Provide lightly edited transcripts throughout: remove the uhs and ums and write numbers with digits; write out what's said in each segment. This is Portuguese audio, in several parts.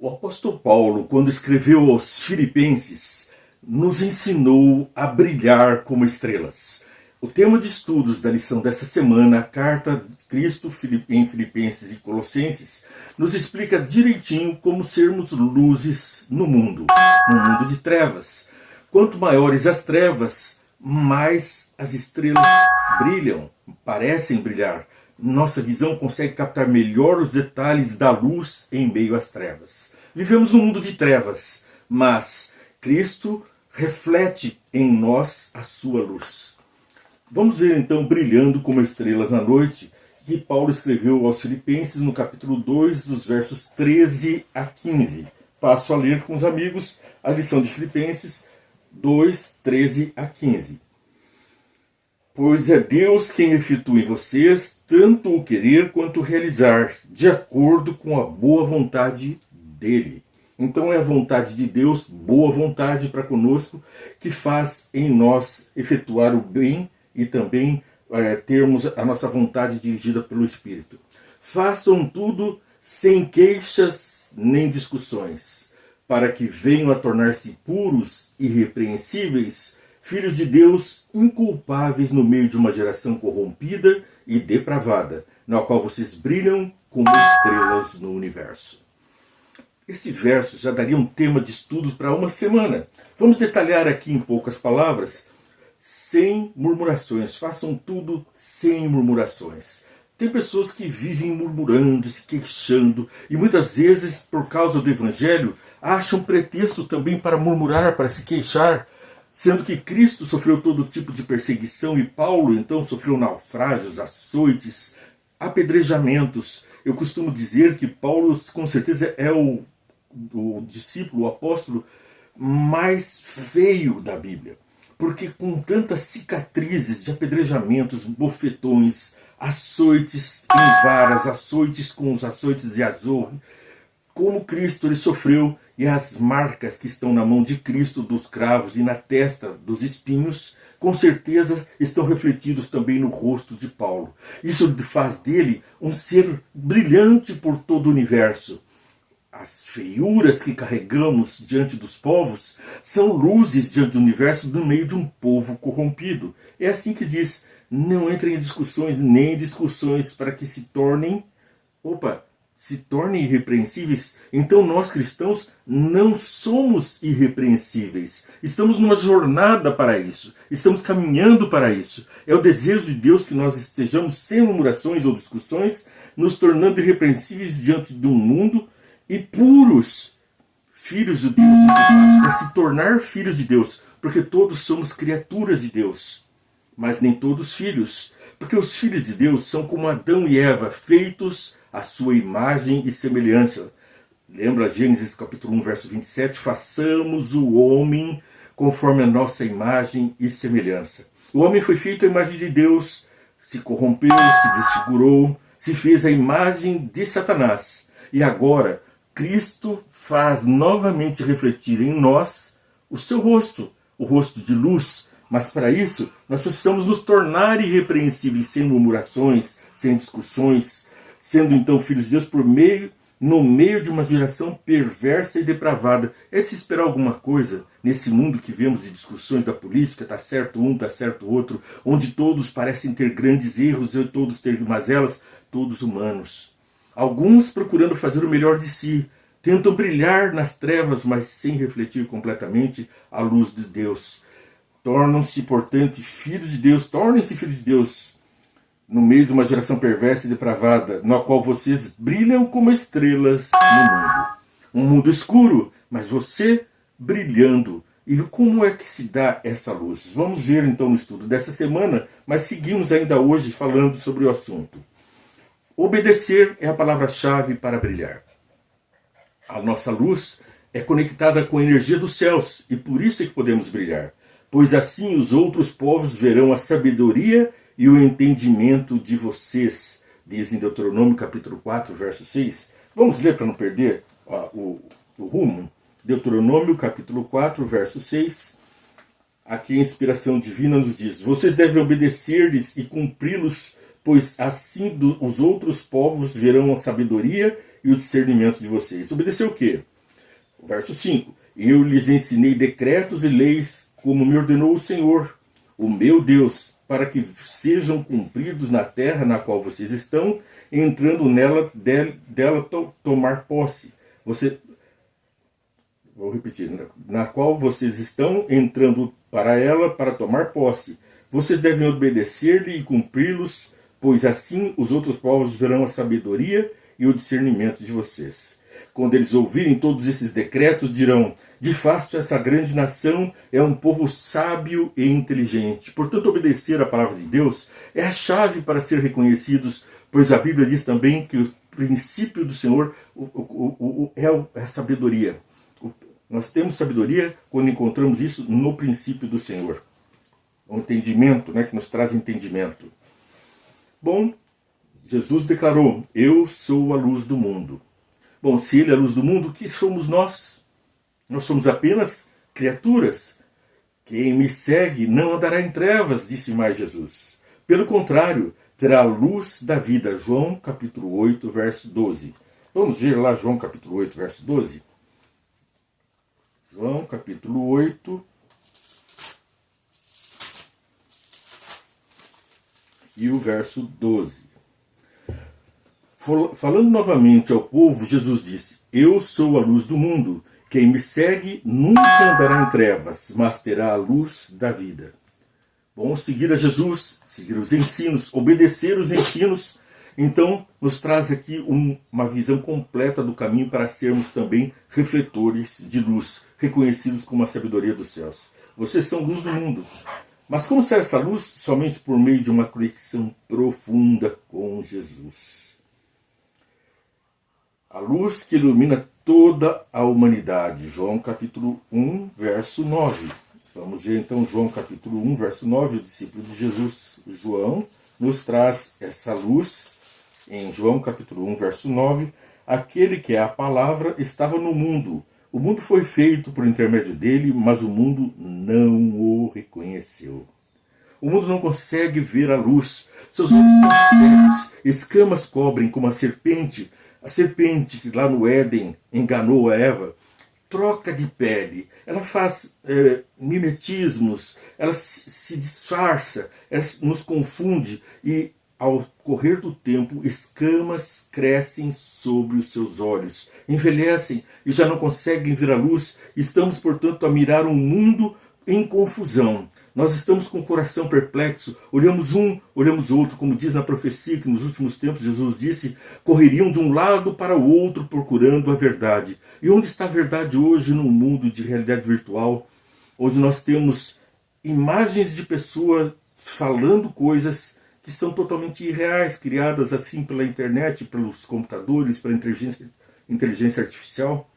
O apóstolo Paulo, quando escreveu aos Filipenses, nos ensinou a brilhar como estrelas. O tema de estudos da lição dessa semana, a carta de Cristo em Filipenses e Colossenses, nos explica direitinho como sermos luzes no mundo de trevas. Quanto maiores as trevas, mais as estrelas brilham, parecem brilhar. Nossa visão consegue captar melhor os detalhes da luz em meio às trevas. Vivemos num mundo de trevas, mas Cristo reflete em nós a sua luz. Vamos ver então brilhando como estrelas na noite, que Paulo escreveu aos Filipenses no capítulo 2, dos versos 13 a 15. Passo a ler com os amigos a lição de Filipenses 2, 13 a 15. Pois é Deus quem efetua em vocês tanto o querer quanto o realizar, de acordo com a boa vontade dele. Então é a vontade de Deus, boa vontade para conosco, que faz em nós efetuar o bem e também termos a nossa vontade dirigida pelo Espírito. Façam tudo sem queixas nem discussões, para que venham a tornar-se puros e irrepreensíveis, filhos de Deus inculpáveis no meio de uma geração corrompida e depravada, na qual vocês brilham como estrelas no universo. Esse verso já daria um tema de estudos para uma semana. Vamos detalhar aqui em poucas palavras. Sem murmurações. Façam tudo sem murmurações. Tem pessoas que vivem murmurando, se queixando, e muitas vezes, por causa do Evangelho, acham pretexto também para murmurar, para se queixar, sendo que Cristo sofreu todo tipo de perseguição e Paulo então sofreu naufrágios, açoites, apedrejamentos. Eu costumo dizer que Paulo com certeza é o discípulo, o apóstolo mais feio da Bíblia. Porque com tantas cicatrizes de apedrejamentos, bofetões, açoites em varas, açoites com os açoites de Azoure, como Cristo ele sofreu, e as marcas que estão na mão de Cristo dos cravos e na testa dos espinhos, com certeza estão refletidos também no rosto de Paulo. Isso faz dele um ser brilhante por todo o universo. As feiuras que carregamos diante dos povos são luzes diante do universo no meio de um povo corrompido. É assim que diz, não entrem em discussões, nem discussões para que se tornem irrepreensíveis. Então nós cristãos não somos irrepreensíveis. Estamos numa jornada para isso. Estamos caminhando para isso. É o desejo de Deus que nós estejamos sem murmurações ou discussões, nos tornando irrepreensíveis diante de um mundo e puros, filhos de Deus, para se tornar filhos de Deus, porque todos somos criaturas de Deus, mas nem todos filhos, porque os filhos de Deus são como Adão e Eva, feitos à sua imagem e semelhança. Lembra Gênesis capítulo 1, verso 27? Façamos o homem conforme a nossa imagem e semelhança. O homem foi feito à imagem de Deus, se corrompeu, se desfigurou, se fez a imagem de Satanás. E agora Cristo faz novamente refletir em nós o seu rosto, o rosto de luz. Mas para isso, nós precisamos nos tornar irrepreensíveis, sem murmurações, sem discussões, sendo então filhos de Deus no meio de uma geração perversa e depravada. É de se esperar alguma coisa nesse mundo que vemos de discussões da política, está certo um, está certo o outro, onde todos parecem ter grandes erros e todos ter mazelas, todos humanos. Alguns procurando fazer o melhor de si, tentam brilhar nas trevas, mas sem refletir completamente a luz de Deus. Tornam-se, portanto, filhos de Deus, tornem-se filhos de Deus no meio de uma geração perversa e depravada, na qual vocês brilham como estrelas no mundo. Um mundo escuro, mas você brilhando. E como é que se dá essa luz? Vamos ver então no estudo dessa semana, mas seguimos ainda hoje falando sobre o assunto. Obedecer é a palavra-chave para brilhar. A nossa luz é conectada com a energia dos céus e por isso é que podemos brilhar. Pois assim os outros povos verão a sabedoria e o entendimento de vocês, diz em Deuteronômio capítulo 4, verso 6. Vamos ler para não perder o rumo. Deuteronômio capítulo 4, verso 6. Aqui a inspiração divina nos diz: vocês devem obedecer-lhes e cumpri-los, pois assim os outros povos verão a sabedoria e o discernimento de vocês. Obedecer o quê? Verso 5. Eu lhes ensinei decretos e leis como me ordenou o Senhor, o meu Deus, para que sejam cumpridos na terra na qual vocês estão, entrando nela, dela tomar posse. Vou repetir. Na qual vocês estão entrando para ela para tomar posse. Vocês devem obedecer-lhe e cumpri-los, pois assim os outros povos verão a sabedoria e o discernimento de vocês. Quando eles ouvirem todos esses decretos, dirão: de fato, essa grande nação é um povo sábio e inteligente. Portanto, obedecer à palavra de Deus é a chave para ser reconhecidos, pois a Bíblia diz também que o princípio do Senhor é a sabedoria. Nós temos sabedoria quando encontramos isso no princípio do Senhor. O entendimento, que nos traz entendimento. Bom, Jesus declarou: eu sou a luz do mundo. Bom, se Ele é a luz do mundo, o que somos nós? Nós somos apenas criaturas. Quem me segue não andará em trevas, disse mais Jesus. Pelo contrário, terá a luz da vida. João capítulo 8, verso 12. Vamos ver lá João capítulo 8, verso 12. João capítulo 8 e o verso 12. Falando novamente ao povo, Jesus disse: eu sou a luz do mundo. Quem me segue nunca andará em trevas, mas terá a luz da vida. Bom, seguir a Jesus, seguir os ensinos, obedecer os ensinos, então nos traz aqui uma visão completa do caminho para sermos também refletores de luz, reconhecidos como a sabedoria dos céus. Vocês são luz do mundo. Mas como será essa luz? Somente por meio de uma conexão profunda com Jesus. A luz que ilumina toda a humanidade. João capítulo 1, verso 9. Vamos ver então João capítulo 1, verso 9. O discípulo de Jesus, João, nos traz essa luz. Em João capítulo 1, verso 9. Aquele que é a palavra estava no mundo. O mundo foi feito por intermédio dele, mas o mundo não o reconheceu. O mundo não consegue ver a luz. Seus olhos estão cegos. Escamas cobrem como a serpente. A serpente que lá no Éden enganou a Eva, troca de pele, ela faz mimetismos, ela se disfarça, ela nos confunde e ao correr do tempo escamas crescem sobre os seus olhos, envelhecem e já não conseguem ver a luz. Estamos, portanto, a mirar um mundo em confusão. Nós estamos com o coração perplexo, olhamos um, olhamos outro, como diz na profecia que nos últimos tempos Jesus disse, correriam de um lado para o outro procurando a verdade. E onde está a verdade hoje num mundo de realidade virtual, onde nós temos imagens de pessoas falando coisas que são totalmente irreais, criadas assim pela internet, pelos computadores, pela inteligência artificial?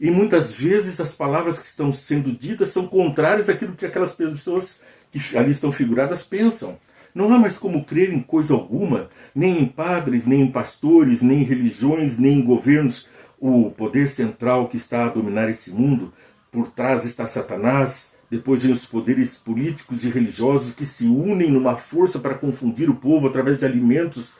E muitas vezes as palavras que estão sendo ditas são contrárias àquilo que aquelas pessoas que ali estão figuradas pensam. Não há mais como crer em coisa alguma, nem em padres, nem em pastores, nem em religiões, nem em governos. O poder central que está a dominar esse mundo, por trás está Satanás, depois vem os poderes políticos e religiosos que se unem numa força para confundir o povo através de alimentos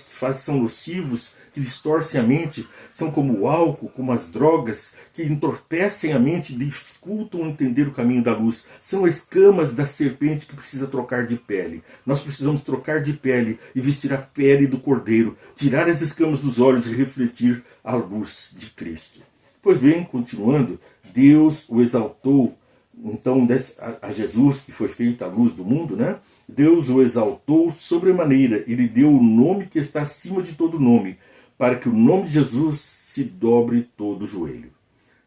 que são nocivos, que distorcem a mente, são como o álcool, como as drogas, que entorpecem a mente e dificultam entender o caminho da luz. São escamas da serpente que precisa trocar de pele. Nós precisamos trocar de pele e vestir a pele do Cordeiro, tirar as escamas dos olhos e refletir a luz de Cristo. Pois bem, continuando, Deus o exaltou, então, a Jesus, que foi feita a luz do mundo, Deus o exaltou sobremaneira e lhe deu o nome que está acima de todo nome, para que o nome de Jesus se dobre todo o joelho.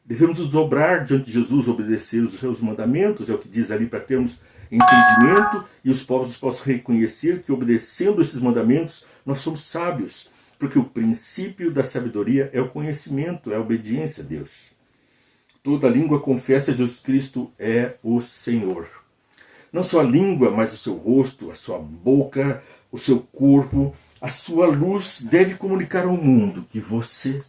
Devemos nos dobrar diante de Jesus, obedecer os seus mandamentos, é o que diz ali, para termos entendimento e os povos possam reconhecer que, obedecendo esses mandamentos, nós somos sábios, porque o princípio da sabedoria é o conhecimento, é a obediência a Deus. Toda língua confessa Jesus Cristo é o Senhor. Não só a língua, mas o seu rosto, a sua boca, o seu corpo, a sua luz deve comunicar ao mundo que você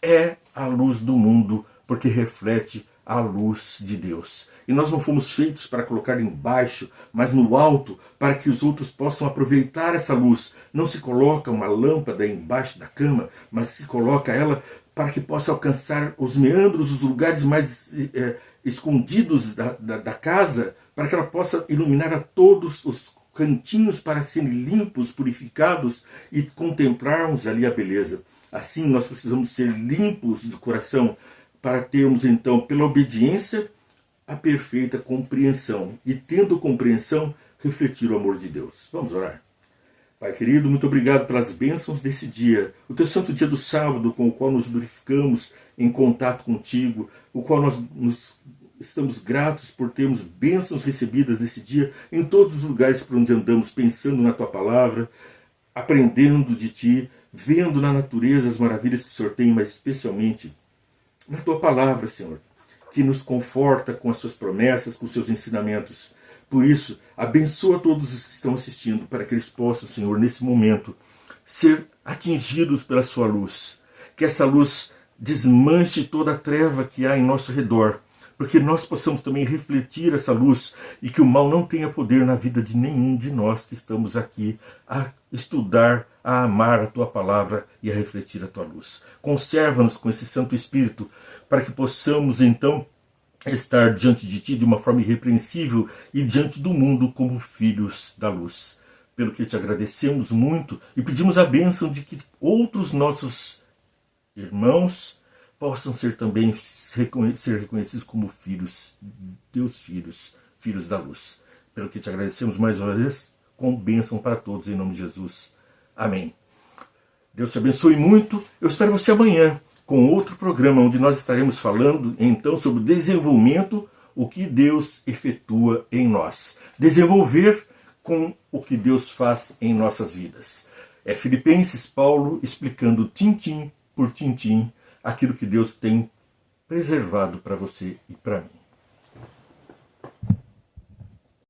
é a luz do mundo, porque reflete a luz de Deus. E nós não fomos feitos para colocar embaixo, mas no alto, para que os outros possam aproveitar essa luz. Não se coloca uma lâmpada embaixo da cama, mas se coloca ela para que possa alcançar os meandros, os lugares mais escondidos da casa, para que ela possa iluminar a todos os cantinhos para serem limpos, purificados e contemplarmos ali a beleza. Assim nós precisamos ser limpos de coração para termos então, pela obediência, a perfeita compreensão. E tendo compreensão, refletir o amor de Deus. Vamos orar. Pai querido, muito obrigado pelas bênçãos desse dia, o teu santo dia do sábado, com o qual nos glorificamos em contato contigo, o qual nós estamos gratos por termos bênçãos recebidas nesse dia, em todos os lugares por onde andamos, pensando na tua palavra, aprendendo de ti, vendo na natureza as maravilhas que o Senhor tem, mas especialmente na tua palavra, Senhor, que nos conforta com as suas promessas, com os seus ensinamentos. Por isso, abençoa todos os que estão assistindo, para que eles possam, Senhor, nesse momento, ser atingidos pela sua luz. Que essa luz desmanche toda a treva que há em nosso redor, porque nós possamos também refletir essa luz e que o mal não tenha poder na vida de nenhum de nós que estamos aqui a estudar, a amar a tua palavra e a refletir a tua luz. Conserva-nos com esse Santo Espírito, para que possamos então estar diante de ti de uma forma irrepreensível e diante do mundo como filhos da luz. Pelo que te agradecemos muito e pedimos a bênção de que outros nossos irmãos possam ser também ser reconhecidos como filhos, teus filhos, filhos da luz. Pelo que te agradecemos mais uma vez, com bênção para todos, em nome de Jesus. Amém. Deus te abençoe muito. Eu espero você amanhã com outro programa, onde nós estaremos falando então sobre o desenvolvimento, o que Deus efetua em nós. Desenvolver com o que Deus faz em nossas vidas. É Filipenses, Paulo explicando tintim por tintim aquilo que Deus tem preservado para você e para mim.